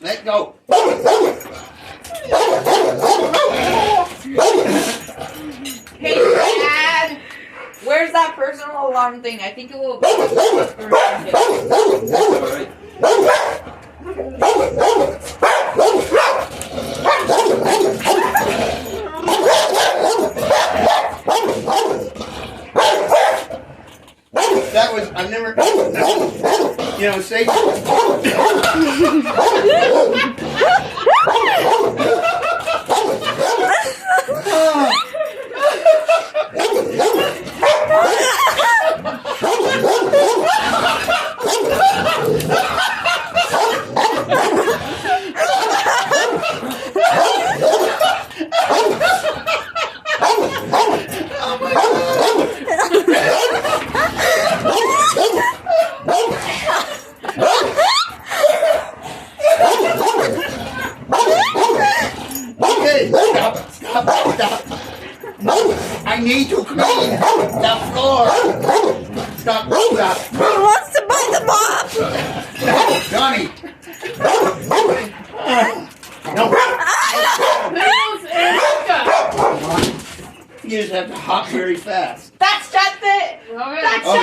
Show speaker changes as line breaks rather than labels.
Let go.
Hey, Dad. Where's that personal alarm thing? I think it will.
That was, I've never, you know, say. Okay, stop. I need to clean the floor. Stop.
Who wants to buy the mop?
Johnny. No. You just have to hop very fast.
That's just it.
Oh,